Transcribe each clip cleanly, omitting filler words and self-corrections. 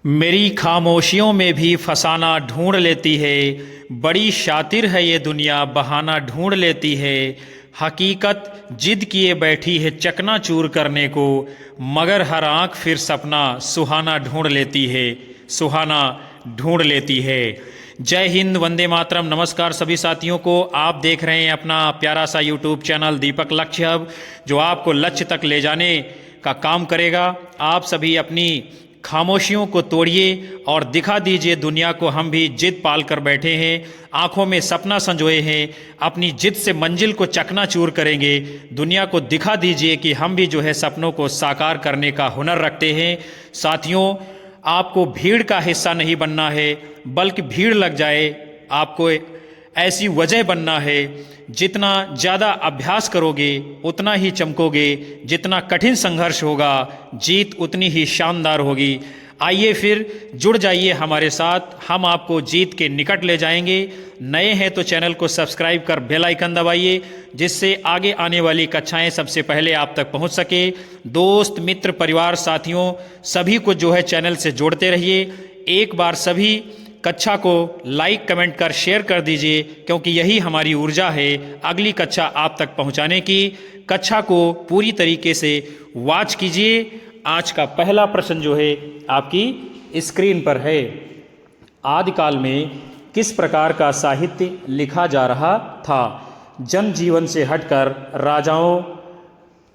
मेरी खामोशियों में भी फसाना ढूंढ लेती है। बड़ी शातिर है ये दुनिया, बहाना ढूंढ लेती है। हकीकत जिद किए बैठी है चकनाचूर करने को, मगर हर आंख फिर सपना सुहाना ढूंढ लेती है, सुहाना ढूंढ लेती है। जय हिंद, वंदे मातरम। नमस्कार सभी साथियों को। आप देख रहे हैं अपना प्यारा सा यूट्यूब चैनल दीपक लक्ष्य हब, जो आपको लक्ष्य तक ले जाने का काम करेगा। आप सभी अपनी खामोशियों को तोड़िए और दिखा दीजिए दुनिया को, हम भी जिद पाल कर बैठे हैं, आंखों में सपना संजोए हैं, अपनी जिद से मंजिल को चकनाचूर करेंगे। दुनिया को दिखा दीजिए कि हम भी जो है सपनों को साकार करने का हुनर रखते हैं। साथियों, आपको भीड़ का हिस्सा नहीं बनना है, बल्कि भीड़ लग जाए आपको ऐसी वजह बनना है। जितना ज़्यादा अभ्यास करोगे उतना ही चमकोगे, जितना कठिन संघर्ष होगा जीत उतनी ही शानदार होगी। आइए फिर जुड़ जाइए हमारे साथ, हम आपको जीत के निकट ले जाएंगे। नए हैं तो चैनल को सब्सक्राइब कर बेल आइकन दबाइए, जिससे आगे आने वाली कक्षाएं सबसे पहले आप तक पहुंच सके। दोस्त मित्र परिवार साथियों सभी को जो है चैनल से जोड़ते रहिए। एक बार सभी कक्षा को लाइक कमेंट कर शेयर कर दीजिए, क्योंकि यही हमारी ऊर्जा है अगली कक्षा आप तक पहुंचाने की। कक्षा को पूरी तरीके से वॉच कीजिए। आज का पहला प्रश्न जो है आपकी स्क्रीन पर है। आदिकाल में किस प्रकार का साहित्य लिखा जा रहा था? जनजीवन से हटकर राजाओं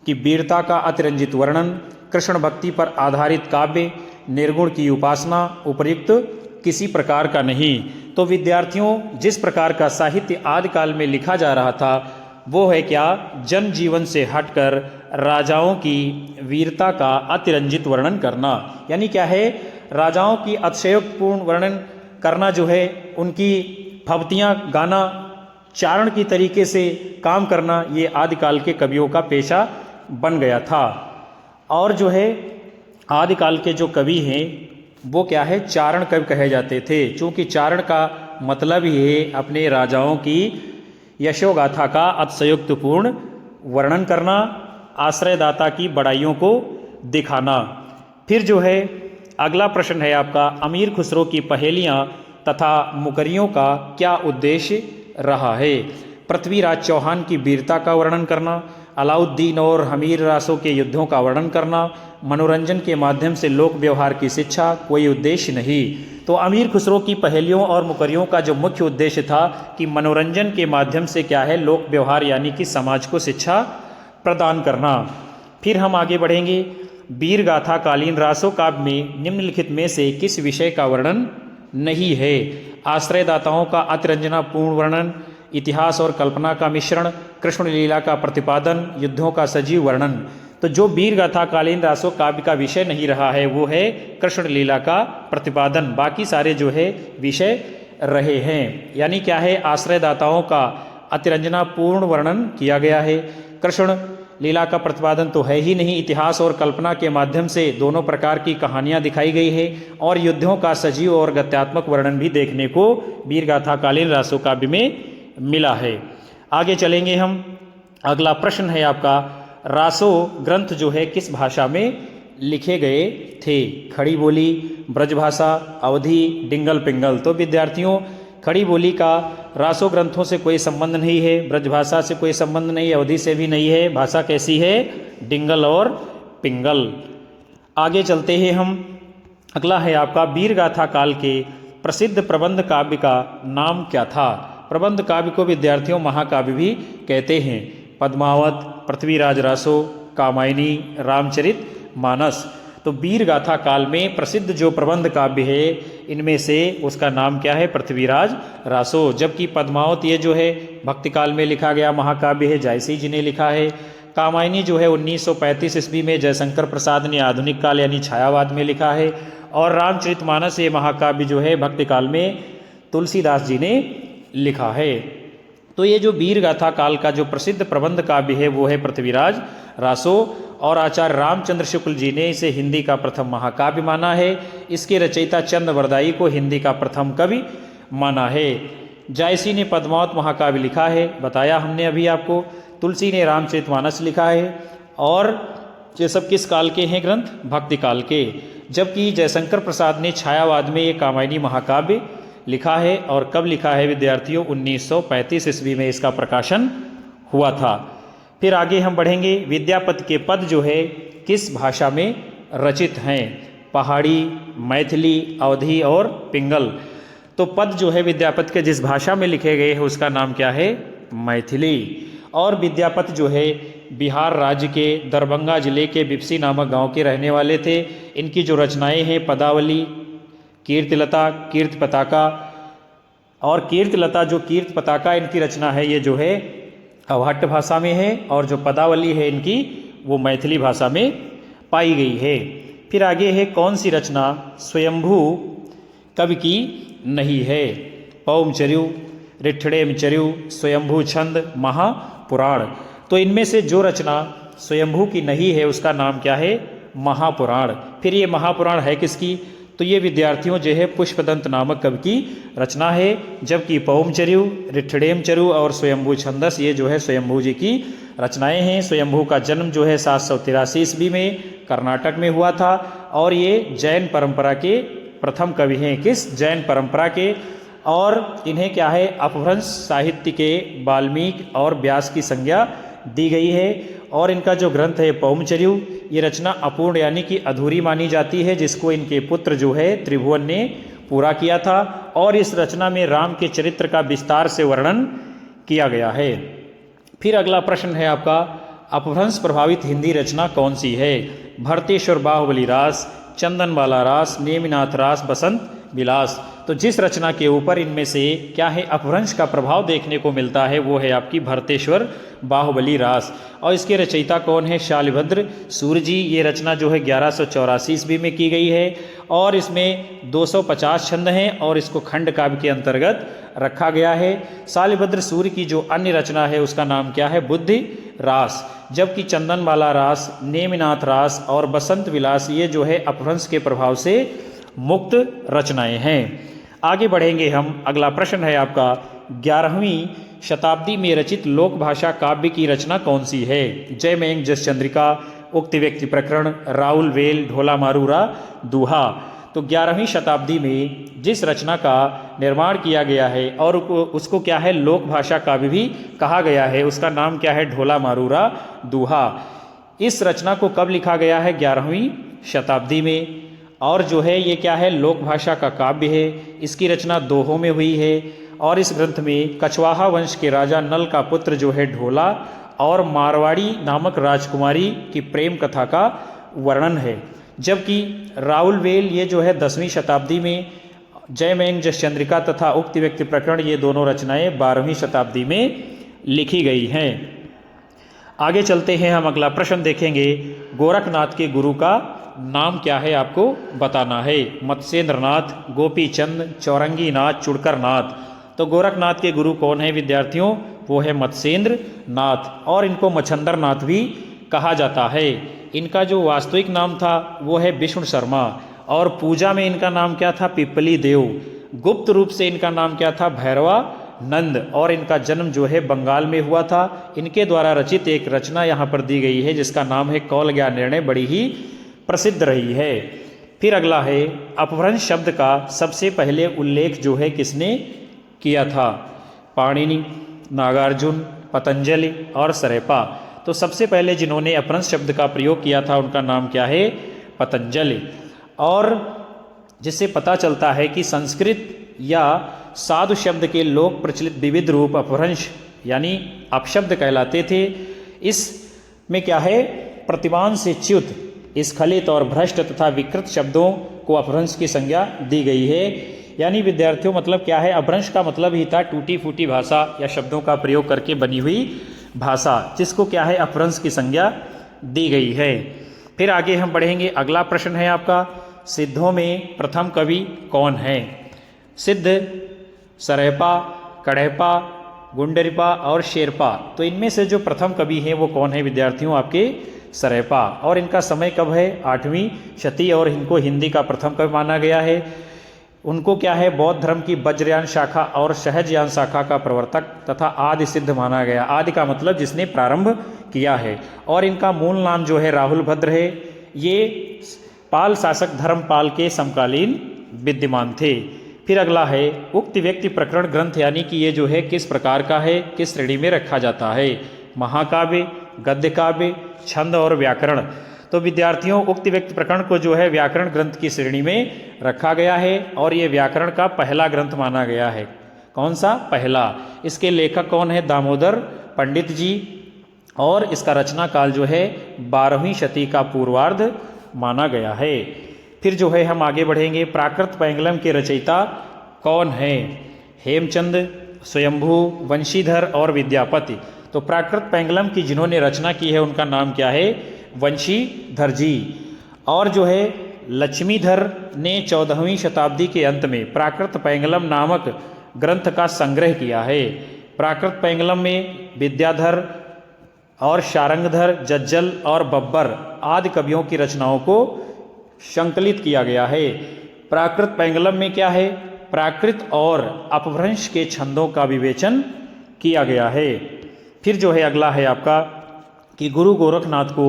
की वीरता का अतिरंजित वर्णन, कृष्ण भक्ति पर आधारित काव्य, निर्गुण की उपासना, उपयुक्त किसी प्रकार का नहीं। तो विद्यार्थियों, जिस प्रकार का साहित्य आदिकाल में लिखा जा रहा था वो है क्या? जनजीवन से हटकर राजाओं की वीरता का अतिरंजित वर्णन करना। यानी क्या है? राजाओं की अतिशयोक्तिपूर्ण वर्णन करना, जो है उनकी भक्तियाँ गाना, चारण की तरीके से काम करना, ये आदिकाल के कवियों का पेशा बन गया था। और जो है आदिकाल के जो कवि हैं वो क्या है? चारण कवि कहे जाते थे, क्योंकि चारण का मतलब ही है अपने राजाओं की यशोगाथा का अतिशयोक्तिपूर्ण वर्णन करना, आश्रयदाता की बड़ाइयों को दिखाना। फिर जो है अगला प्रश्न है आपका, अमीर खुसरो की पहेलियाँ तथा मुकरियों का क्या उद्देश्य रहा है? पृथ्वीराज चौहान की वीरता का वर्णन करना, अलाउद्दीन और हमीर रासों के युद्धों का वर्णन करना, मनोरंजन के माध्यम से लोक व्यवहार की शिक्षा, कोई उद्देश्य नहीं। तो अमीर खुसरो की पहेलियों और मुकरियों का जो मुख्य उद्देश्य था कि मनोरंजन के माध्यम से क्या है? लोक व्यवहार यानी कि समाज को शिक्षा प्रदान करना। फिर हम आगे बढ़ेंगे। वीर गाथा कालीन रासो काव्य में निम्नलिखित में से किस विषय का वर्णन नहीं है? आश्रयदाताओं का अतिरंजनापूर्ण वर्णन, इतिहास और कल्पना का मिश्रण, कृष्ण लीला का प्रतिपादन, युद्धों का सजीव वर्णन। तो जो वीर गाथा कालीन रासो काव्य का विषय नहीं रहा है वो है कृष्ण लीला का प्रतिपादन। बाकी सारे जो है विषय रहे हैं। यानी क्या है? आश्रयदाताओं का अतिरंजनापूर्ण वर्णन किया गया है, कृष्ण लीला का प्रतिपादन तो है ही नहीं, इतिहास और कल्पना के माध्यम से दोनों प्रकार की कहानियां दिखाई गई है, और युद्धों का सजीव और गत्यात्मक वर्णन भी देखने को वीर गाथा कालीन रासो काव्य में मिला है। आगे चलेंगे हम। अगला प्रश्न है आपका, रासो ग्रंथ जो है किस भाषा में लिखे गए थे? खड़ी बोली, ब्रजभाषा, अवधी, डिंगल पिंगल। तो विद्यार्थियों, खड़ी बोली का रासो ग्रंथों से कोई संबंध नहीं है, ब्रजभाषा से कोई संबंध नहीं, अवधि से भी नहीं है। भाषा कैसी है? डिंगल और पिंगल। आगे चलते हैं हम। अगला है आपका, वीर गाथा काल के प्रसिद्ध प्रबंध काव्य का नाम क्या था? प्रबंध काव्य को विद्यार्थियों महाकाव्य भी कहते हैं। पद्मावत, पृथ्वीराज रासो, कामायनी, रामचरित मानस। तो वीर गाथा काल में प्रसिद्ध जो प्रबंध काव्य है इनमें से उसका नाम क्या है? पृथ्वीराज रासो। जबकि पद्मावत ये जो है भक्ति काल में लिखा गया महाकाव्य है, जायसी जी ने लिखा है। कामायनी जो है 1935 ईस्वी में जयशंकर प्रसाद ने आधुनिक काल यानी छायावाद में लिखा है। और रामचरित मानस ये महाकाव्य जो है भक्ति काल में तुलसीदास जी ने लिखा है। तो ये जो वीर गाथा काल का जो प्रसिद्ध प्रबंध काव्य है वो है पृथ्वीराज रासो, और आचार्य रामचंद्र शुक्ल जी ने इसे हिंदी का प्रथम महाकाव्य माना है। इसके रचयिता चंद वरदाई को हिंदी का प्रथम कवि माना है। जायसी ने पद्मावत महाकाव्य लिखा है, बताया हमने अभी आपको। तुलसी ने रामचरितमानस लिखा है। और ये सब किस काल के हैं ग्रंथ? भक्ति काल के। जबकि जयशंकर प्रसाद ने छायावाद में ये कामायनी महाकाव्य लिखा है। और कब लिखा है विद्यार्थियों? 1935 ईस्वी में इसका प्रकाशन हुआ था। फिर आगे हम बढ़ेंगे, विद्यापति के पद जो है किस भाषा में रचित हैं? पहाड़ी, मैथिली, अवधी और पिंगल। तो पद जो है विद्यापति के जिस भाषा में लिखे गए हैं उसका नाम क्या है? मैथिली। और विद्यापति जो है बिहार राज्य के दरभंगा जिले के बिपसी नामक गांव के रहने वाले थे। इनकी जो रचनाएं हैं पदावली, कीर्तिलता, कीर्ति पताका। और कीर्तिलता जो कीर्ति पताका इनकी रचना है ये जो है अवहट्ट भाषा में है, और जो पदावली है इनकी वो मैथिली भाषा में पाई गई है। फिर आगे है, कौन सी रचना स्वयंभू कवि की नहीं है? पौमचर्यु, ऋठिणेमचर्यु, स्वयंभू छंद, महापुराण। तो इनमें से जो रचना स्वयंभू की नहीं है उसका नाम क्या है? महापुराण। फिर ये महापुराण है किसकी? तो ये विद्यार्थियों जो है पुष्पदंत नामक कवि की रचना है। जबकि पौमचर्यु, ऋठिणेमचर्यु और स्वयंभू छंदस ये जो है स्वयंभू जी की रचनाएं हैं। स्वयंभू का जन्म जो है 783 ईस्वी में कर्नाटक में हुआ था, और ये जैन परंपरा के प्रथम कवि हैं। किस? जैन परंपरा के। और इन्हें क्या है? अपभ्रंश साहित्य के वाल्मीकि और व्यास की संज्ञा दी गई है। और इनका जो ग्रंथ है पौमचर्यु, ये रचना अपूर्ण यानी कि अधूरी मानी जाती है, जिसको इनके पुत्र जो है त्रिभुवन ने पूरा किया था। और इस रचना में राम के चरित्र का विस्तार से वर्णन किया गया है। फिर अगला प्रश्न है आपका, अपभ्रंश प्रभावित हिंदी रचना कौन सी है? भरतेश्वर बाहुबली रास, चंदनबाला रास, नेमिनाथ रास, बसंत विलास। तो जिस रचना के ऊपर इनमें से क्या है अपभ्रंश का प्रभाव देखने को मिलता है वो है आपकी भरतेश्वर बाहुबली रास। और इसके रचयिता कौन है? शालिभद्र सूर्य जी। ये रचना जो है 1184 ईस्वी में की गई है, और इसमें 250 छंद हैं, और इसको खंड काव्य के अंतर्गत रखा गया है। शालिभद्र सूर्य की जो अन्य रचना है उसका नाम क्या है? बुद्धि रास। जबकि चंदनबाला रास, नेमिनाथ रास और बसंत विलास ये जो है अपभ्रंश के प्रभाव से मुक्त रचनाएं हैं। आगे बढ़ेंगे हम। अगला प्रश्न है आपका, 11वीं शताब्दी में रचित लोक भाषा काव्य की रचना कौन सी है? जयमयंक जस चंद्रिका, उक्त व्यक्ति प्रकरण, राहुल वेल, ढोला मारूरा, दूहा। तो 11वीं शताब्दी में जिस रचना का निर्माण किया गया है और उसको क्या है लोक भाषा काव्य भी कहा गया है, उसका नाम क्या है? ढोला मारूरा, दूहा। इस रचना को कब लिखा गया है? 11वीं शताब्दी में। और जो है ये क्या है? लोक भाषा का काव्य है। इसकी रचना दोहों में हुई है, और इस ग्रंथ में कछवाहा वंश के राजा नल का पुत्र जो है ढोला और मारवाड़ी नामक राजकुमारी की प्रेम कथा का वर्णन है। जबकि राहुल वेल ये जो है 10वीं शताब्दी में, जयमयंक जस चंद्रिका तथा उक्त व्यक्ति प्रकरण ये दोनों रचनाएं 12वीं शताब्दी में लिखी गई हैं। आगे चलते हैं हम, अगला प्रश्न देखेंगे, गोरखनाथ के गुरु का नाम क्या है आपको बताना है। मत्स्येंद्रनाथ, गोपीचंद, चौरंगी नाथ, चुड़कर नाथ। तो गोरखनाथ के गुरु कौन है विद्यार्थियों? वो है मत्स्येंद्र नाथ, और इनको मच्छंदर नाथ भी कहा जाता है। इनका जो वास्तविक नाम था वो है विष्णु शर्मा, और पूजा में इनका नाम क्या था? पिपली देव। गुप्त रूप से इनका नाम क्या था? भैरवा नंद। और इनका जन्म जो है बंगाल में हुआ था। इनके द्वारा रचित एक रचना यहाँ पर दी गई है जिसका नाम है कौल ज्ञान निर्णय, बड़ी ही प्रसिद्ध रही है। फिर अगला है, अपभ्रंश शब्द का सबसे पहले उल्लेख जो है किसने किया था? पाणिनि, नागार्जुन, पतंजलि और सरेपा। तो सबसे पहले जिन्होंने अपभ्रंश शब्द का प्रयोग किया था उनका नाम क्या है? पतंजलि। और जिससे पता चलता है कि संस्कृत या साधु शब्द के लोक प्रचलित विविध रूप अपभ्रंश यानी अपशब्द कहलाते थे। इसमें क्या है? प्रतिमान से च्युत, स्खलित और भ्रष्ट तथा विकृत शब्दों को अपभ्रंश की संज्ञा दी गई है। यानी विद्यार्थियों मतलब क्या है? अपभ्रंश का मतलब ही था टूटी फूटी भाषा या शब्दों का प्रयोग करके बनी हुई भाषा, जिसको क्या है अपभ्रंश की संज्ञा दी गई है। फिर आगे हम बढ़ेंगे। अगला प्रश्न है आपका, सिद्धों में प्रथम कवि कौन है? सिद्ध, सरेपा, कढ़ेपा, गुंडरिपा और शेरपा। तो इनमें से जो प्रथम कवि हैं वो कौन है विद्यार्थियों? आपके सरेपा। और इनका समय कब है? 8वीं शती, और इनको हिंदी का प्रथम कवि माना गया है। उनको क्या है? बौद्ध धर्म की वज्रयान शाखा और सहजयान शाखा का प्रवर्तक तथा आदि सिद्ध माना गया। आदि का मतलब जिसने प्रारंभ किया है। और इनका मूल नाम जो है राहुल भद्र है। ये पाल शासक धर्मपाल के समकालीन विद्यमान थे। फिर अगला है उक्त व्यक्ति प्रकरण ग्रंथ, यानी कि ये जो है किस प्रकार का है, किस श्रेणी में रखा जाता है, महाकाव्य, गद्य काव्य, छंद और व्याकरण। तो विद्यार्थियों उक्त व्यक्ति प्रकरण को जो है व्याकरण ग्रंथ की श्रेणी में रखा गया है और ये व्याकरण का पहला ग्रंथ माना गया है। कौन सा? पहला। इसके लेखक कौन है? दामोदर पंडित जी। और इसका रचना काल जो है 12वीं शती का पूर्वार्ध माना गया है। फिर जो है हम आगे बढ़ेंगे। प्राकृत पैंगलम के रचयिता कौन है? हेमचंद, स्वयंभू, वंशीधर और विद्यापति। तो प्राकृत पैंगलम की जिन्होंने रचना की है उनका नाम क्या है? वंशीधर जी। और जो है लक्ष्मीधर ने 14वीं शताब्दी के अंत में प्राकृत पैंगलम नामक ग्रंथ का संग्रह किया है। प्राकृत पैंगलम में विद्याधर और शारंगधर, जज्जल और बब्बर आदि कवियों की रचनाओं को संकलित किया गया है। प्राकृत पैंगलम में क्या है? प्राकृत और अपभ्रंश के छंदों का विवेचन किया गया है। फिर जो है अगला है आपका कि गुरु गोरखनाथ को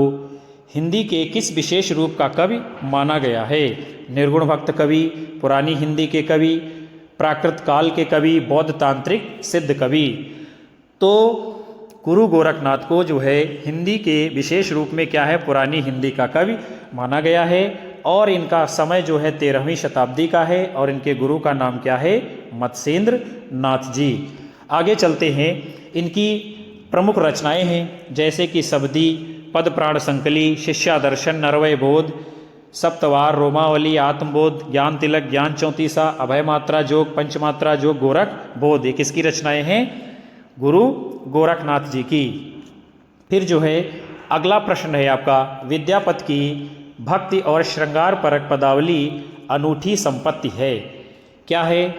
हिंदी के किस विशेष रूप का कवि माना गया है? निर्गुण भक्त कवि, पुरानी हिंदी के कवि, प्राकृत काल के कवि, बौद्ध तांत्रिक सिद्ध कवि। तो गुरु गोरखनाथ को जो है हिंदी के विशेष रूप में क्या है? पुरानी हिंदी का कवि माना गया है। और इनका समय जो है 13वीं शताब्दी का है और इनके गुरु का नाम क्या है? मत्स्येंद्र नाथ जी। आगे चलते हैं। इनकी प्रमुख रचनाएं हैं जैसे कि सब्दी, पद प्राण संकली, शिष्यादर्शन, नरवय बोध, सप्तवार, रोमावली, आत्मबोध, ज्ञान तिलक, ज्ञान चौतीसा, अभय मात्रा जोग, पंचमात्रा जोग, गोरख बोध। ये किसकी रचनाएं हैं? गुरु गोरखनाथ जी की। फिर जो है अगला प्रश्न है आपका, विद्यापति की भक्ति और श्रृंगार परक पदावली अनूठी संपत्ति है। क्या है?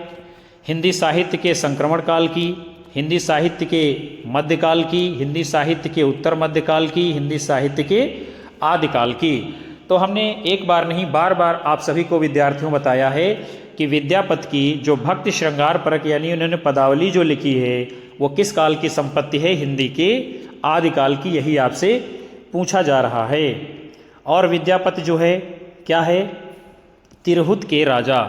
हिंदी साहित्य के संक्रमण काल की, हिंदी साहित्य के मध्यकाल की, हिंदी साहित्य के उत्तर मध्यकाल की, हिंदी साहित्य के आदिकाल की। तो हमने एक बार नहीं बार बार आप सभी को विद्यार्थियों बताया है कि विद्यापति की जो भक्ति श्रृंगार परक यानी उन्होंने पदावली जो लिखी है वो किस काल की संपत्ति है? हिंदी के आदिकाल की। यही आपसे पूछा जा रहा है। और विद्यापति जो है क्या है? तिरहुत के राजा।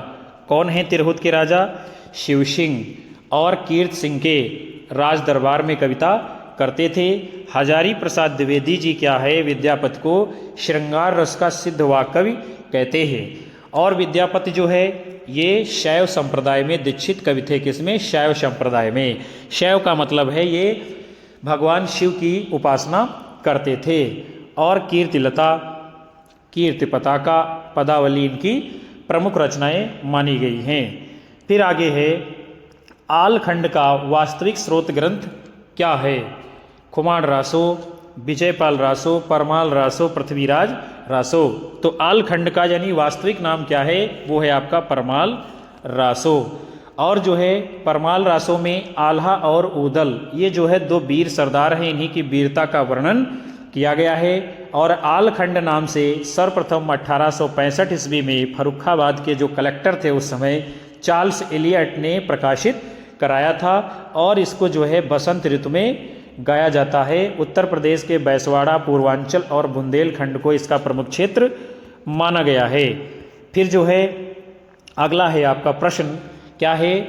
कौन है तिरहुत के राजा? शिव सिंह और कीर्त सिंह के राज दरबार में कविता करते थे। हजारी प्रसाद द्विवेदी जी क्या है? विद्यापति को श्रृंगार रस का सिद्ध वाक् कवि कहते हैं। और विद्यापति जो है ये शैव संप्रदाय में दीक्षित कवि थे। किसमें? शैव संप्रदाय में। शैव का मतलब है ये भगवान शिव की उपासना करते थे। और कीर्तिलता, कीर्ति पताका, पदावली इनकी प्रमुख रचनाएं मानी गई हैं। फिर आगे है आलखंड का वास्तविक स्रोत ग्रंथ क्या है? खुमाण रासो, विजयपाल रासो, परमाल रासो, पृथ्वीराज रासो। तो आलखंड का यानी वास्तविक नाम क्या है? वो है आपका परमाल रासो। और जो है परमाल रासो में आल्हा और ऊदल ये जो है दो वीर सरदार हैं, इन्हीं की वीरता का वर्णन किया गया है। और आलखंड नाम से सर्वप्रथम 1865 ईस्वी में फर्रुखाबाद के जो कलेक्टर थे उस समय चार्ल्स एलियट ने प्रकाशित कराया था। और इसको जो है बसंत ऋतु में गाया जाता है। उत्तर प्रदेश के बैसवाड़ा, पूर्वांचल और बुंदेलखंड को इसका प्रमुख क्षेत्र माना गया है। फिर जो है अगला है आपका प्रश्न क्या है?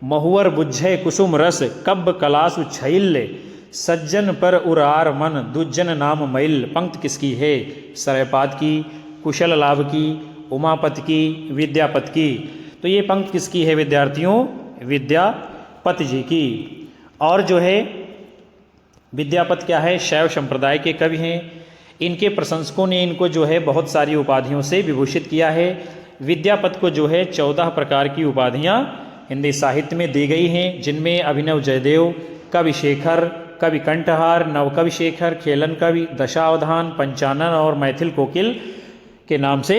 महुअर बुझे कुसुम रस कब्ब कलासु छैल्य सज्जन पर उरार मन दुज्जन नाम मैल। पंक्ति किसकी है? सरयपाद की, कुशल लाभ की, उमापति की, विद्यापति की। तो ये पंक्ति किसकी है विद्यार्थियों? विद्यापति जी की। और जो है विद्यापति क्या है? शैव संप्रदाय के कवि हैं। इनके प्रशंसकों ने इनको जो है बहुत सारी उपाधियों से विभूषित किया है। विद्यापति को जो है 14 प्रकार की उपाधियां हिंदी साहित्य में दी गई हैं, जिनमें अभिनव जयदेव, कवि शेखर, कवि कंठहार, नवकवि शेखर, खेलन कवि, दशावधान, पंचानन और मैथिल कोकिल के नाम से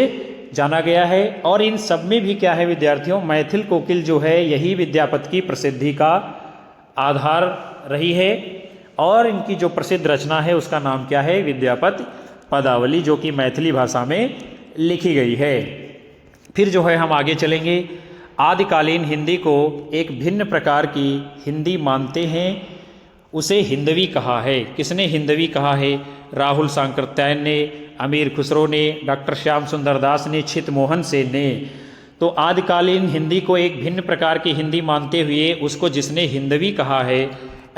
जाना गया है। और इन सब में भी क्या है विद्यार्थियों? मैथिल कोकिल जो है यही विद्यापति की प्रसिद्धि का आधार रही है। और इनकी जो प्रसिद्ध रचना है उसका नाम क्या है? विद्यापति पदावली, जो कि मैथिली भाषा में लिखी गई है। फिर जो है हम आगे चलेंगे। आदिकालीन हिंदी को एक भिन्न प्रकार की हिंदी मानते हैं, उसे हिंदवी कहा है। किसने हिंदवी कहा है? राहुल सांकृत्यायन ने, अमीर खुसरो ने, डॉक्टर श्याम सुंदर दास ने, चित मोहन सेन ने। तो आदिकालीन हिंदी को एक भिन्न प्रकार की हिंदी मानते हुए उसको जिसने हिंदवी कहा है,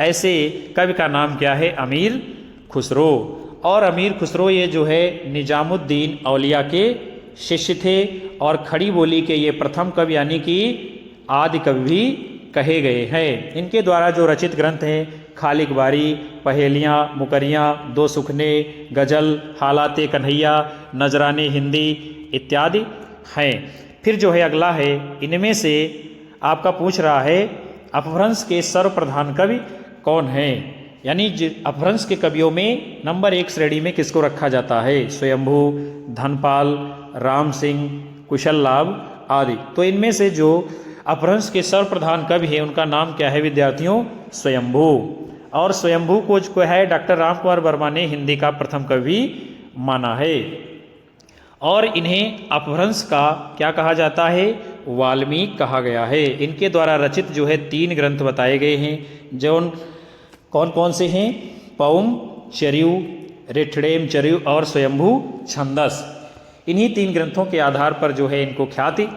ऐसे कवि का नाम क्या है? अमीर खुसरो। और अमीर खुसरो ये जो है निजामुद्दीन औलिया के शिष्य थे और खड़ी बोली के ये प्रथम कवि यानी कि आदि कवि भी कहे गए हैं। इनके द्वारा जो रचित ग्रंथ हैं खालिक बारी, पहेलियाँ, मुकरियाँ, दो सुखने, गज़ल, हालाते कन्हैया, नजराने हिंदी इत्यादि हैं। फिर जो है अगला है, इनमें से आपका पूछ रहा है अपभ्रंश के सर्वप्रधान कवि कौन हैं, यानी अपभ्रंश के कवियों में नंबर 1 श्रेणी में किसको रखा जाता है? स्वयंभू, धनपाल, राम सिंह, कुशल लाभ आदि। तो इनमें से जो अपभ्रंश के सर्वप्रधान कवि हैं उनका नाम क्या है विद्यार्थियों? स्वयंभू। और स्वयंभू को जो है डॉक्टर रामकुमार वर्मा ने हिंदी का प्रथम कवि माना है। और इन्हें अपभ्रंश का क्या कहा जाता है? वाल्मीकि कहा गया है। इनके द्वारा रचित जो है 3 ग्रंथ बताए गए हैं, जो कौन कौन से हैं? पौम चर्यु, रिठड़ेम चर्यु और स्वयंभू छंदस। इन्हीं 3 ग्रंथों के आधार पर जो है इनको ख्याति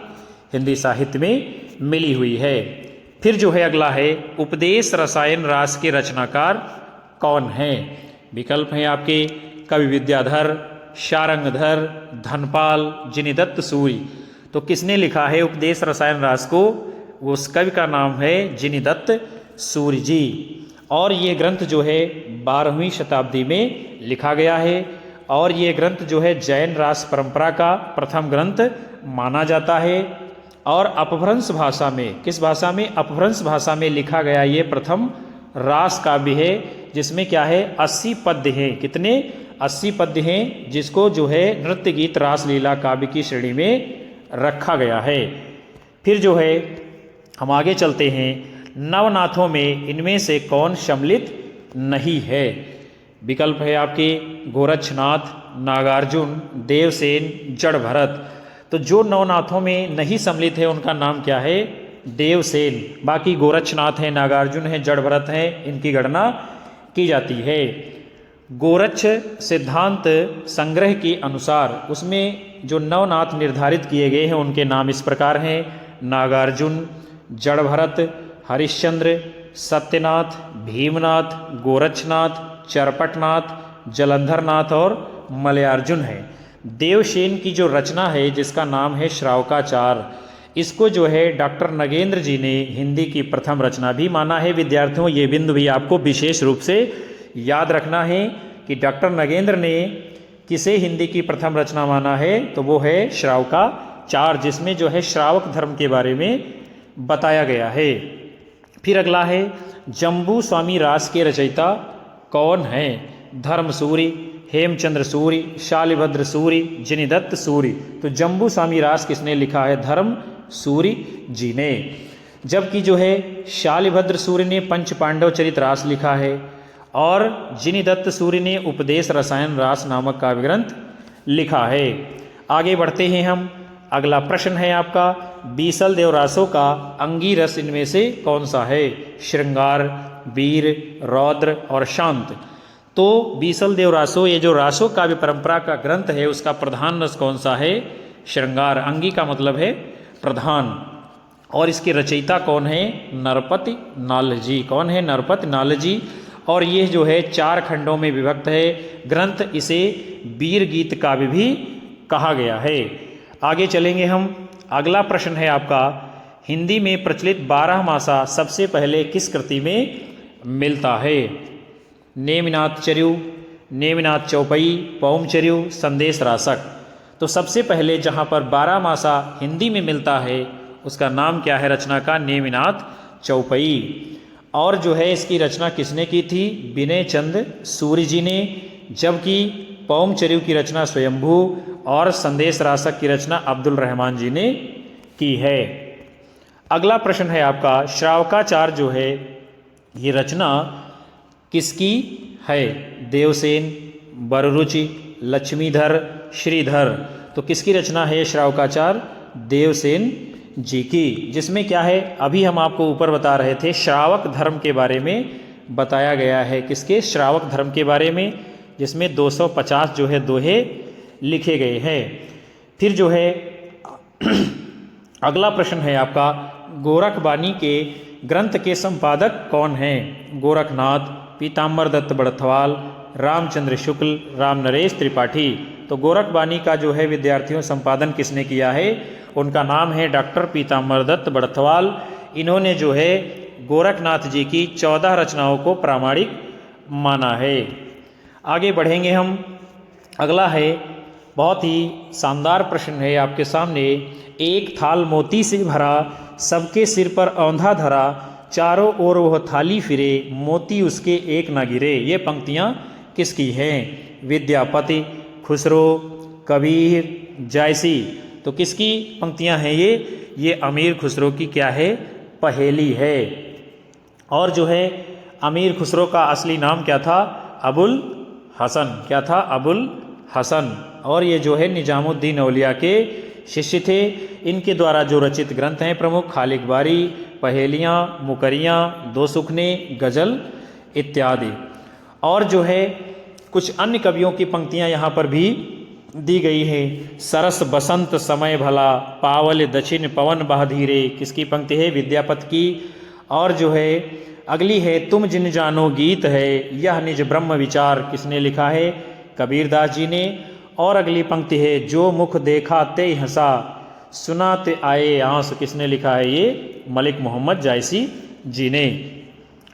हिंदी साहित्य में मिली हुई है। फिर जो है अगला है उपदेश रसायन रास के रचनाकार कौन हैं? विकल्प हैं आपके कवि विद्याधर, शारंगधर, धनपाल, जिनीदत्त सूरि। तो किसने लिखा है उपदेश रसायन रास को? उस कवि का नाम है जिनीदत्त सूरि जी। और ये ग्रंथ जो है 12वीं शताब्दी में लिखा गया है और ये ग्रंथ जो है जैन रास परंपरा का प्रथम ग्रंथ माना जाता है। और अपभ्रंश भाषा में, किस भाषा में? अपभ्रंश भाषा में लिखा गया ये प्रथम रास काव्य है, जिसमें क्या है 80 पद्य हैं। कितने? 80 पद्य हैं, जिसको जो है नृत्य गीत रासलीला काव्य की श्रेणी में रखा गया है। फिर जो है हम आगे चलते हैं, नवनाथों में इनमें से कौन सम्मिलित नहीं है? विकल्प है आपके गोरक्षनाथ, नागार्जुन, देवसेन, जड़ भरत। तो जो नवनाथों में नहीं सम्मिलित है उनका नाम क्या है? देवसेन। बाकी गोरक्षनाथ हैं, नागार्जुन हैं, जड़ भरत हैं, इनकी गणना की जाती है। गोरक्ष सिद्धांत संग्रह के अनुसार उसमें जो नवनाथ निर्धारित किए गए हैं उनके नाम इस प्रकार हैं: नागार्जुन, जड़ भरत, हरिश्चंद्र, सत्यनाथ, भीमनाथ, गोरक्षनाथ, चरपटनाथ, जलंधरनाथ और मलयार्जुन है। देवसेन की जो रचना है जिसका नाम है श्रावकाचार, इसको जो है डॉक्टर नगेंद्र जी ने हिंदी की प्रथम रचना भी माना है। विद्यार्थियों ये बिंदु भी आपको विशेष रूप से याद रखना है कि डॉक्टर नगेंद्र ने किसे हिंदी की प्रथम रचना माना है? तो वो है श्रावकाचार, जिसमें जो है श्रावक धर्म के बारे में बताया गया है। फिर अगला है जम्बू स्वामी रास के रचयिता कौन हैं? धर्मसूरि, हेमचंद्र सूरि, शालिभद्र सूरि, जिनीदत्त सूरि। तो जम्बू स्वामी रास किसने लिखा है? धर्मसूरि जी ने। जबकि जो है शालिभद्र सूरि ने पंच पांडव चरित रास लिखा है और जिनीदत्त सूरि ने उपदेश रसायन रास नामक काव्य ग्रंथ लिखा है। आगे बढ़ते हैं हम। अगला प्रश्न है आपका, बीसल देव रासों का अंगी रस इनमें से कौन सा है? श्रृंगार, वीर, रौद्र और शांत। तो बीसल देव रासो, ये जो रासो काव्य परंपरा का ग्रंथ है उसका प्रधान रस कौन सा है? श्रृंगार। अंगी का मतलब है प्रधान। और इसके रचयिता कौन है? नरपति नालजी। कौन है? नरपति नालजी। और ये जो है 4 खंडों में विभक्त है ग्रंथ। इसे वीर गीत काव्य भी कहा गया है। आगे चलेंगे हम। अगला प्रश्न है आपका, हिंदी में प्रचलित 12 मासा सबसे पहले किस कृति में मिलता है? नेमिनाथ चर्यु, नेमिनाथ चौपई, पौमचर्यु, संदेश रासक। तो सबसे पहले जहाँ पर 12 मासा हिंदी में मिलता है उसका नाम क्या है रचना का? नेमिनाथ चौपई। और जो है इसकी रचना किसने की थी? विनय चंद सूरि जी ने। जबकि पौमचर्यु की रचना स्वयंभू और संदेश रासक की रचना अब्दुल रहमान जी ने की है। अगला प्रश्न है आपका, श्रावकाचार जो है ये रचना किसकी है? देवसेन, बररुचि, लक्ष्मीधर, श्रीधर। तो किसकी रचना है श्रावकाचार? देवसेन जी की। जिसमें क्या है, अभी हम आपको ऊपर बता रहे थे श्रावक धर्म के बारे में बताया गया है। किसके? श्रावक धर्म के बारे में, जिसमें 250 जो है दोहे लिखे गए हैं। फिर जो है अगला प्रश्न है आपका, गोरखबानी के ग्रंथ के संपादक कौन हैं? गोरखनाथ, पीताम्बर दत्त बड़थवाल, रामचंद्र शुक्ल, राम नरेश त्रिपाठी। तो गोरखबानी का जो है विद्यार्थियों संपादन किसने किया है? उनका नाम है डॉक्टर पीताम्बर दत्त बड़थवाल। इन्होंने जो है गोरखनाथ जी की 14 रचनाओं को प्रामाणिक माना है। आगे बढ़ेंगे हम। अगला है, बहुत ही शानदार प्रश्न है आपके सामने। एक थाल मोती से भरा, सबके सिर पर औंधा धरा, चारों ओर वह थाली फिरे, मोती उसके एक न गिरे। ये पंक्तियाँ किसकी हैं? विद्यापति, खुसरो, कबीर, जायसी। तो किसकी पंक्तियाँ हैं ये अमीर खुसरो की क्या है? पहेली है। और जो है अमीर खुसरो का असली नाम क्या था? अबुल हसन। क्या था? अबुल हसन। और ये जो है निजामुद्दीन औलिया के शिष्य थे। इनके द्वारा जो रचित ग्रंथ हैं प्रमुख, खालिक बारी, पहेलियाँ, मुकरियाँ, दो सुखने, गज़ल इत्यादि। और जो है कुछ अन्य कवियों की पंक्तियाँ यहाँ पर भी दी गई है। सरस बसंत समय भला, पावल दक्षिण पवन बह धीरे। किसकी पंक्ति है? विद्यापति की। और जो है अगली है, तुम जिन जानो गीत है, यह निज ब्रह्म विचार। किसने लिखा है? कबीरदास जी ने। और अगली पंक्ति है, जो मुख देखा ते हंसा, सुना ते आए आंस। किसने लिखा है? ये मलिक मोहम्मद जायसी जी ने।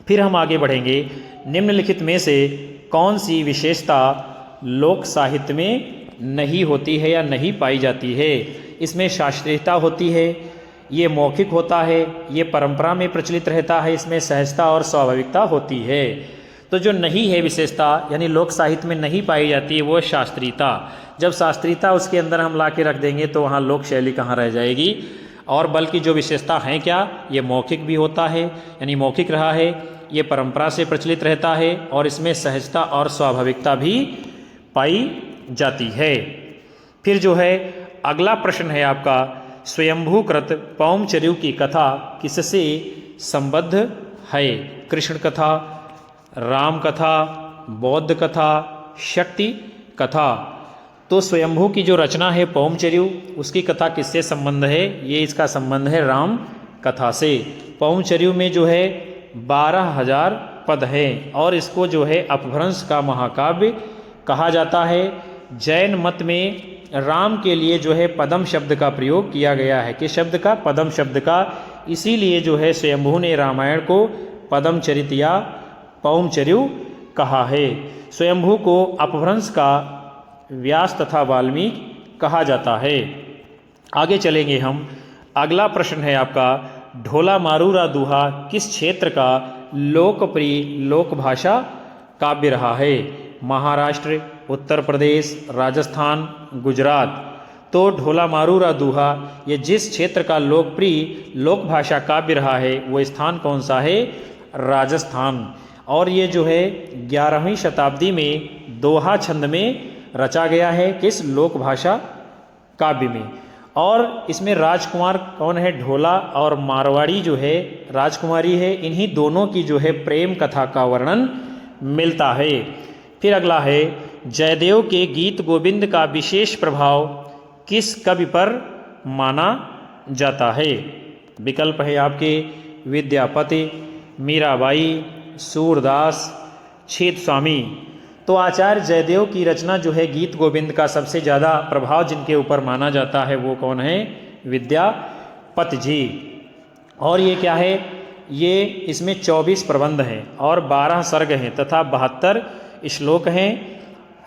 फिर हम आगे बढ़ेंगे। निम्नलिखित में से कौन सी विशेषता लोक साहित्य में नहीं होती है या नहीं पाई जाती है? इसमें शास्त्रीयता होती है, ये मौखिक होता है, ये परंपरा में प्रचलित रहता है, इसमें सहजता और स्वाभाविकता होती है। तो जो नहीं है विशेषता, यानी लोक साहित्य में नहीं पाई जाती है, वो शास्त्रीयता। जब शास्त्रीयता उसके अंदर हम ला के रख देंगे तो वहाँ लोक शैली कहाँ रह जाएगी। और बल्कि जो विशेषता हैं क्या, ये मौखिक भी होता है, यानी मौखिक रहा है, ये परंपरा से प्रचलित रहता है, और इसमें सहजता और स्वाभाविकता भी पाई जाती है। फिर जो है अगला प्रश्न है आपका, स्वयंभूकृत पौमचर्यु की कथा किससे संबद्ध है? कृष्ण कथा, राम कथा, बौद्ध कथा, शक्ति कथा। तो स्वयंभू की जो रचना है पौमचर्यु, उसकी कथा किससे संबंध है? ये इसका संबंध है राम कथा से। पौमचर्यु में जो है 12,000 पद हैं और इसको जो है अपभ्रंश का महाकाव्य कहा जाता है। जैन मत में राम के लिए जो है पदम शब्द का प्रयोग किया गया है। किस शब्द का? पदम शब्द का। इसीलिए जो है स्वयंभू ने रामायण को पदम चरित या पौमचर्यु कहा है। स्वयंभू को अपभ्रंश का व्यास तथा वाल्मीकि कहा जाता है। आगे चलेंगे हम। अगला प्रश्न है आपका, ढोला मारूरा दूहा किस क्षेत्र का लोकप्रिय लोकभाषा काव्य रहा है? महाराष्ट्र, उत्तर प्रदेश, राजस्थान, गुजरात। तो ढोला मारूरा दूहा ये जिस क्षेत्र का लोकप्रिय लोकभाषा काव्य रहा है वो स्थान कौन सा है? राजस्थान। और ये जो है 11वीं शताब्दी में दोहा छंद में रचा गया है। किस लोकभाषा काव्य में? और इसमें राजकुमार कौन है? ढोला। और मारवाड़ी जो है राजकुमारी है। इन्हीं दोनों की जो है प्रेम कथा का वर्णन मिलता है। फिर अगला है, जयदेव के गीत गोविंद का विशेष प्रभाव किस कवि पर माना जाता है? विकल्प है आपके विद्यापति, मीराबाई, सूरदास, छेद स्वामी। तो आचार्य जयदेव की रचना जो है गीत गोविंद का सबसे ज़्यादा प्रभाव जिनके ऊपर माना जाता है वो कौन है? विद्यापति जी। और ये क्या है? ये इसमें 24 प्रबंध हैं और 12 सर्ग हैं तथा 72 श्लोक हैं।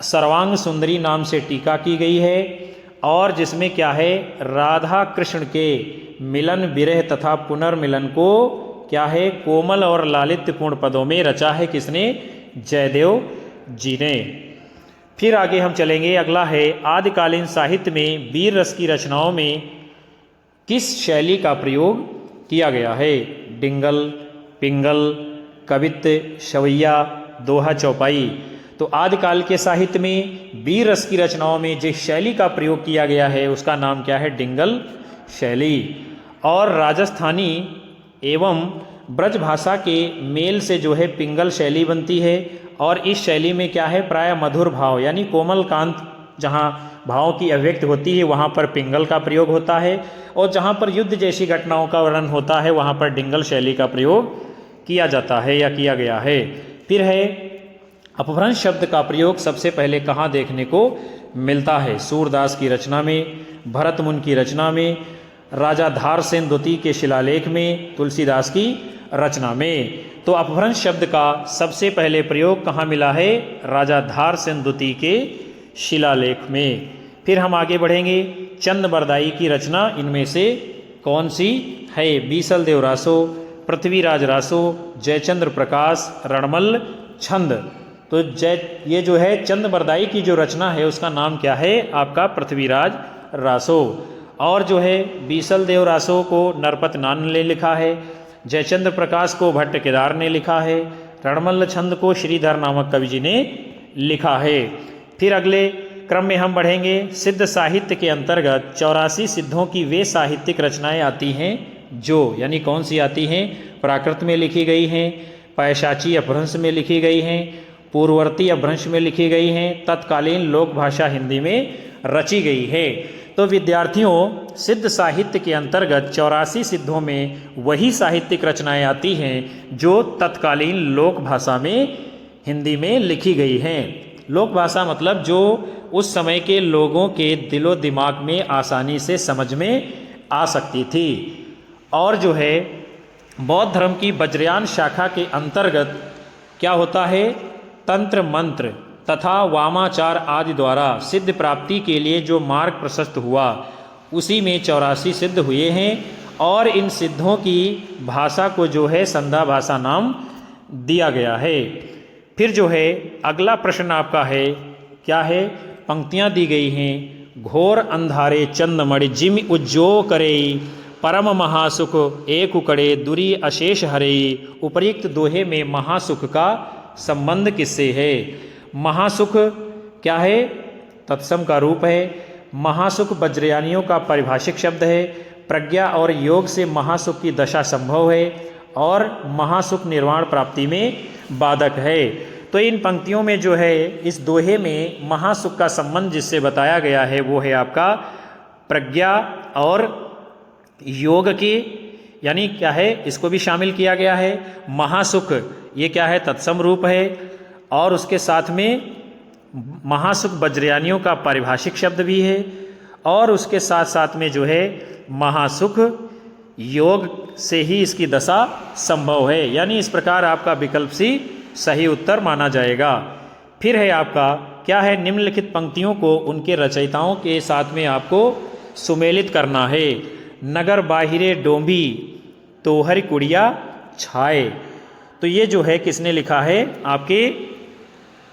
सर्वांग सुंदरी नाम से टीका की गई है और जिसमें क्या है? राधा कृष्ण के मिलन, विरह तथा पुनर्मिलन को क्या है? कोमल और लालित्यपूर्ण पदों में रचा है। किसने? जयदेव जी ने। फिर आगे हम चलेंगे। अगला है, आदिकालीन साहित्य में वीर रस की रचनाओं में किस शैली का प्रयोग किया गया है? डिंगल, पिंगल, कवित्त, शवैया, दोहा, चौपाई। तो आदिकाल के साहित्य में वीर रस की रचनाओं में जिस शैली का प्रयोग किया गया है उसका नाम क्या है? डिंगल शैली। और राजस्थानी एवं ब्रज भाषा के मेल से जो है पिंगल शैली बनती है। और इस शैली में क्या है? प्राय मधुर भाव यानी कोमल कांत जहाँ भावों की अभिव्यक्ति होती है वहाँ पर पिंगल का प्रयोग होता है, और जहाँ पर युद्ध जैसी घटनाओं का वर्णन होता है वहाँ पर डिंगल शैली का प्रयोग किया जाता है या किया गया है। फिर है अपभ्रंश शब्द का प्रयोग सबसे पहले कहाँ देखने को मिलता है? सूरदास की रचना में, भरत मुनि की रचना में, राजा धारसेन द्वितीय के शिलालेख में, तुलसीदास की रचना में। तो अपभ्रंश शब्द का सबसे पहले प्रयोग कहाँ मिला है? राजा धारसेन द्वितीय के शिलालेख में। फिर हम आगे बढ़ेंगे, चंद बरदाई की रचना इनमें से कौन सी है? बीसल देव रासो, पृथ्वीराज रासो, जयचंद्र प्रकाश, रणमल छंद। तो ये जो है चंद बरदाई की जो रचना है उसका नाम क्या है? आपका पृथ्वीराज रासो। और जो है बीसल देव रासो को नरपत नान ने लिखा है, जयचंद्र प्रकाश को भट्ट केदार ने लिखा है, रणमल छंद को श्रीधर नामक कवि जी ने लिखा है। फिर अगले क्रम में हम बढ़ेंगे, सिद्ध साहित्य के अंतर्गत 84 सिद्धों की वे साहित्यिक रचनाएं आती हैं जो, यानी कौन सी आती हैं? प्राकृत में लिखी गई हैं, पैशाची अपभ्रंश में लिखी गई हैं, पूर्ववर्ती अपभ्रंश में लिखी गई हैं, तत्कालीन लोक भाषा हिंदी में रची गई है। तो विद्यार्थियों, सिद्ध साहित्य के अंतर्गत 84 सिद्धों में वही साहित्यिक रचनाएं आती हैं जो तत्कालीन लोक भाषा में हिंदी में लिखी गई हैं। लोक भाषा मतलब जो उस समय के लोगों के दिलो दिमाग में आसानी से समझ में आ सकती थी। और जो है बौद्ध धर्म की वज्रयान शाखा के अंतर्गत क्या होता है? तंत्र मंत्र तथा वामाचार आदि द्वारा सिद्ध प्राप्ति के लिए जो मार्ग प्रशस्त हुआ उसी में 84 सिद्ध हुए हैं, और इन सिद्धों की भाषा को जो है संधा भाषा नाम दिया गया है। फिर जो है अगला प्रश्न आपका है, क्या है? पंक्तियां दी गई हैं, घोर अंधारे चंदमणि जिम उज्जो करे, परम महासुख एक उकड़े दुरी अशेष हरे। उपयुक्त दोहे में महासुख का संबंध किससे है? महासुख क्या है? तत्सम का रूप है। महासुख वज्रयानियों का पारिभाषिक शब्द है। प्रज्ञा और योग से महासुख की दशा संभव है और महासुख निर्वाण प्राप्ति में बाधक है। तो इन पंक्तियों में जो है इस दोहे में महासुख का संबंध जिससे बताया गया है वो है आपका प्रज्ञा और योग के, यानी क्या है? इसको भी शामिल किया गया है। महासुख ये क्या है? तत्सम रूप है, और उसके साथ में महासुख वज्रयानियों का पारिभाषिक शब्द भी है, और उसके साथ साथ में जो है महासुख योग से ही इसकी दशा संभव है। यानी इस प्रकार आपका विकल्प सी सही उत्तर माना जाएगा। फिर है आपका क्या है? निम्नलिखित पंक्तियों को उनके रचयिताओं के साथ में आपको सुमेलित करना है। नगर बाहिरे डोंभी तोहर कुड़िया छाए। तो ये जो है किसने लिखा है? आपके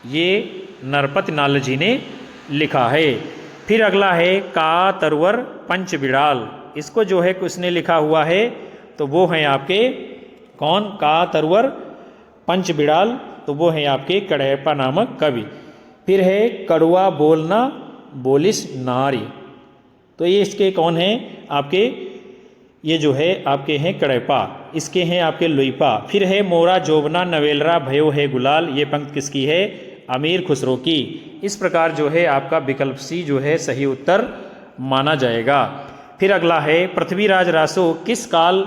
ये नरपत नाल जी ने लिखा है। फिर अगला है का तरवर पंच बिड़ाल। इसको जो है किसने लिखा हुआ है? तो वो हैं आपके कौन? का तरवर पंच बिड़ाल, तो वो हैं आपके कड़ैपा नामक कवि। फिर है कड़ुआ बोलना बोलिस नारी। तो ये इसके कौन हैं? आपके ये जो है आपके हैं कड़ैपा, इसके हैं आपके लुइपा। फिर है मोरा जोबना नवेलरा भयो है गुलाल। ये पंक्ति किसकी है? अमीर खुसरो की। इस प्रकार जो है आपका विकल्प सी जो है सही उत्तर माना जाएगा। फिर अगला है पृथ्वीराज रासो किस काल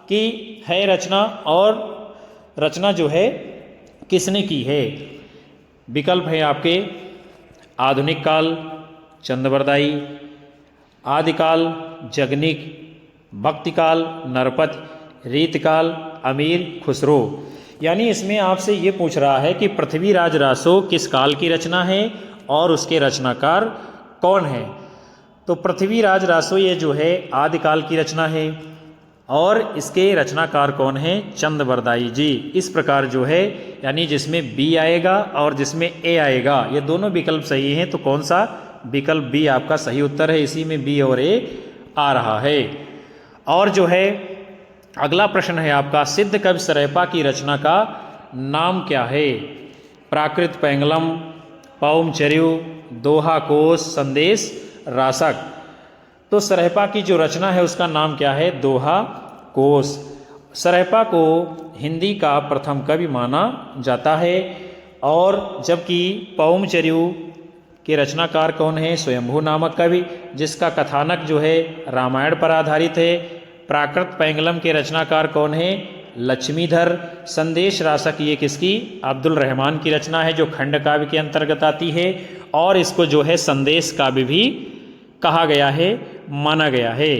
की है रचना, और रचना जो है किसने की है? विकल्प है आपके आधुनिक काल चंदबरदाई, आदिकाल जगनिक, भक्तिकाल नरपत, रीतकाल अमीर खुसरो। यानी इसमें आपसे ये पूछ रहा है कि पृथ्वीराज रासो किस काल की रचना है और उसके रचनाकार कौन है। तो पृथ्वीराज रासो ये जो है आदिकाल की रचना है और इसके रचनाकार कौन है? चंदबरदाई जी। इस प्रकार जो है यानी जिसमें बी आएगा और जिसमें ए आएगा ये दोनों विकल्प सही हैं। तो कौन सा? विकल्प बी आपका सही उत्तर है। इसी में बी और ए आ रहा है। और जो है अगला प्रश्न है आपका सिद्ध कवि सरैपा की रचना का नाम क्या है? प्राकृत पैंगलम, पौमचर्यु, दोहा कोश, संदेश रासक। तो सरैपा की जो रचना है उसका नाम क्या है? दोहा कोश। सरैपा को हिंदी का प्रथम कवि माना जाता है और जबकि पौमचर्यु के रचनाकार कौन है? स्वयंभू नामक कवि, जिसका कथानक जो है रामायण पर आधारित है। प्राकृत पैंगलम के रचनाकार कौन है? लक्ष्मीधर। संदेश रासक ये किसकी? अब्दुल रहमान की रचना है, जो खंड काव्य के अंतर्गत आती है और इसको जो है संदेश काव्य भी कहा गया है, माना गया है।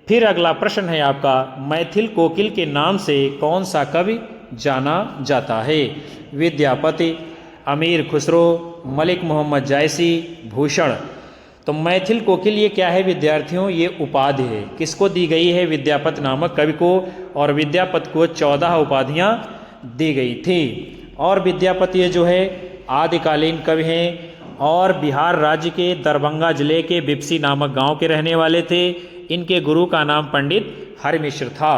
फिर अगला प्रश्न है आपका, मैथिल कोकिल के नाम से कौन सा कवि जाना जाता है? विद्यापति, अमीर खुसरो, मलिक मोहम्मद जायसी, भूषण। तो मैथिल कोकिल ये क्या है विद्यार्थियों? ये उपाधि है। किसको दी गई है? विद्यापत नामक कवि को, और विद्यापत को 14 उपाधियां दी गई थी। और विद्यापत ये जो है आदिकालीन कवि हैं और बिहार राज्य के दरभंगा जिले के बिपसी नामक गांव के रहने वाले थे। इनके गुरु का नाम पंडित हरमिश्र था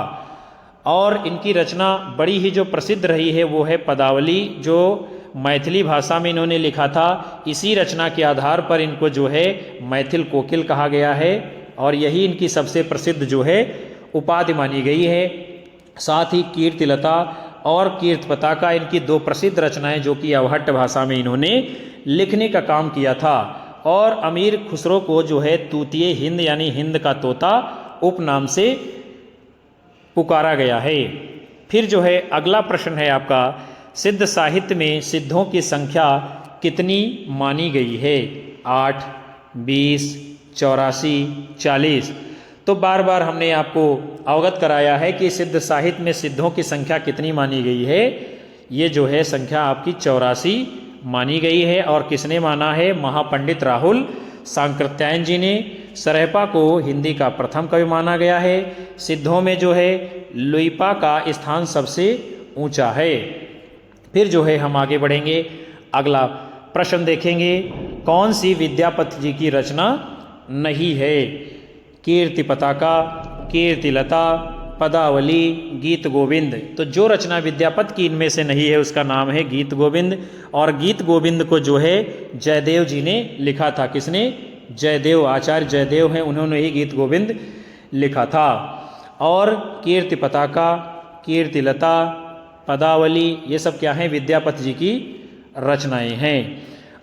और इनकी रचना बड़ी ही जो प्रसिद्ध रही है वो है पदावली, जो मैथिली भाषा में इन्होंने लिखा था। इसी रचना के आधार पर इनको जो है मैथिल कोकिल कहा गया है और यही इनकी सबसे प्रसिद्ध जो है उपाधि मानी गई है। साथ ही कीर्तिलता और कीर्त पताका इनकी 2 प्रसिद्ध रचनाएं जो कि अवहट्ट भाषा में इन्होंने लिखने का काम किया था। और अमीर खुसरो को जो है तूतीय हिंद यानी हिंद का तोता उपनाम से पुकारा गया है। फिर जो है अगला प्रश्न है आपका, सिद्ध साहित्य में सिद्धों की संख्या कितनी मानी गई है? 8, 20, 84, 40। तो बार बार हमने आपको अवगत कराया है कि सिद्ध साहित्य में सिद्धों की संख्या कितनी मानी गई है। ये जो है संख्या आपकी 84 मानी गई है। और किसने माना है? महापंडित राहुल सांकृत्यायन जी ने। सरहपा को हिंदी का प्रथम कवि माना गया है। सिद्धों में जो है लुइपा का स्थान सबसे ऊंचा है। फिर जो है हम आगे बढ़ेंगे, अगला प्रश्न देखेंगे, कौन सी विद्यापति जी की रचना नहीं है? कीर्ति पताका, कीर्तिलता, पदावली, गीत गोविंद। तो जो रचना विद्यापति की इनमें से नहीं है उसका नाम है गीत गोविंद। और गीत गोविंद को जो है जयदेव जी ने लिखा था। किसने? जयदेव, आचार्य जयदेव हैं, उन्होंने ही गीत गोविंद लिखा था। और कीर्ति पताका, कीर्तिलता, पदावली ये सब क्या हैं? विद्यापति जी की रचनाएं हैं।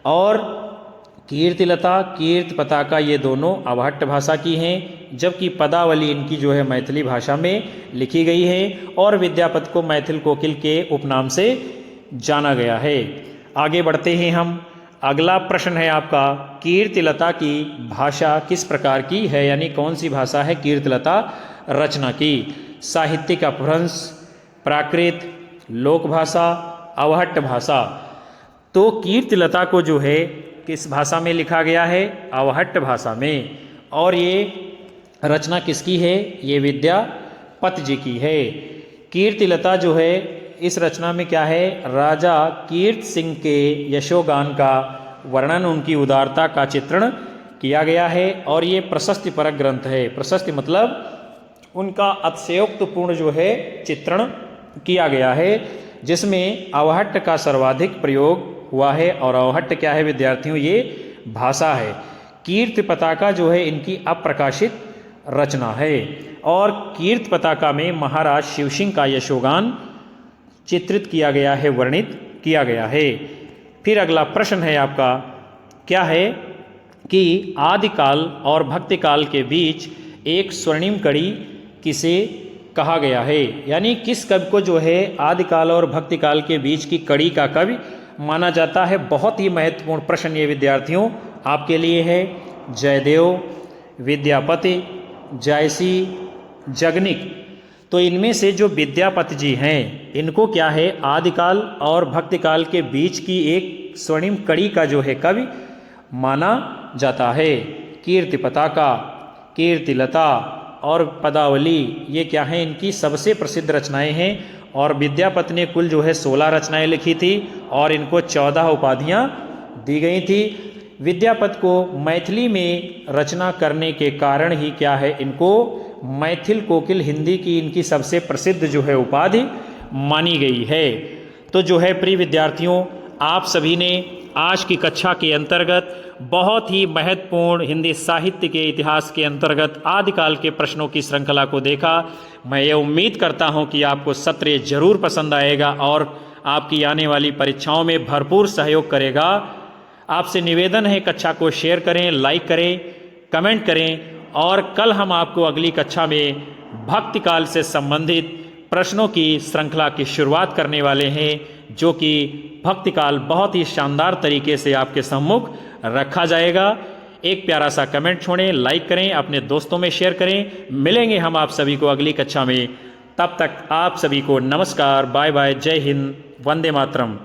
और कीर्तिलता, कीर्ति पताका ये दोनों अवहट्ट भाषा की हैं, जबकि पदावली इनकी जो है मैथिली भाषा में लिखी गई है। और विद्यापति को मैथिल कोकिल के उपनाम से जाना गया है। आगे बढ़ते हैं हम, अगला प्रश्न है आपका, कीर्तिलता की भाषा किस प्रकार की है? यानी कौन सी भाषा है कीर्तिलता रचना की? साहित्यिक अपभ्रंश, प्राकृत, लोक भाषा, अवहट्ट भाषा। तो कीर्तिलता को जो है किस भाषा में लिखा गया है? अवहट्ट भाषा में। और ये रचना किसकी है? ये विद्यापति जी की है। कीर्तिलता जो है इस रचना में क्या है? राजा कीर्त सिंह के यशोगान का वर्णन, उनकी उदारता का चित्रण किया गया है। और ये प्रशस्ति परक ग्रंथ है। प्रशस्ति मतलब उनका अतिशयोक्तिपूर्ण जो है चित्रण किया गया है, जिसमें अवहट्ट का सर्वाधिक प्रयोग हुआ है। और अवहट्ट क्या है विद्यार्थियों? ये भाषा है। कीर्ति पताका जो है इनकी अप्रकाशित रचना है। और कीर्ति पताका में महाराज शिवसिंह का यशोगान चित्रित किया गया है, वर्णित किया गया है। फिर अगला प्रश्न है आपका, क्या है कि आदिकाल और भक्तिकाल के बीच एक स्वर्णिम कड़ी किसे कहा गया है? यानी किस कवि को जो है आदिकाल और भक्तिकाल के बीच की कड़ी का कवि माना जाता है? बहुत ही महत्वपूर्ण प्रश्न ये विद्यार्थियों आपके लिए है। जयदेव, विद्यापति, जायसी, जगनिक। तो इनमें से जो विद्यापति जी हैं इनको क्या है? आदिकाल और भक्तिकाल के बीच की एक स्वर्णिम कड़ी का जो है कवि माना जाता है। कीर्ति पताका, कीर्तिलता और पदावली ये क्या हैं? इनकी सबसे प्रसिद्ध रचनाएं हैं। और विद्यापति ने कुल जो है 16 रचनाएं लिखी थी और इनको 14 उपाधियां दी गई थी। विद्यापति को मैथिली में रचना करने के कारण ही क्या है? इनको मैथिल कोकिल हिंदी की इनकी सबसे प्रसिद्ध जो है उपाधि मानी गई है। तो जो है प्रिय विद्यार्थियों, आप सभी ने आज की कक्षा के अंतर्गत बहुत ही महत्वपूर्ण हिंदी साहित्य के इतिहास के अंतर्गत आदिकाल के प्रश्नों की श्रृंखला को देखा। मैं ये उम्मीद करता हूँ कि आपको सत्र जरूर पसंद आएगा और आपकी आने वाली परीक्षाओं में भरपूर सहयोग करेगा। आपसे निवेदन है कक्षा को शेयर करें, लाइक करें, कमेंट करें और कल हम आपको अगली कक्षा में भक्ति काल से संबंधित प्रश्नों की श्रृंखला की शुरुआत करने वाले हैं, जो कि भक्ति काल बहुत ही शानदार तरीके से आपके सम्मुख रखा जाएगा। एक प्यारा सा कमेंट छोड़ें, लाइक करें, अपने दोस्तों में शेयर करें। मिलेंगे हम आप सभी को अगली कक्षा में। तब तक आप सभी को नमस्कार, बाय बाय, जय हिंद, वंदे मातरम।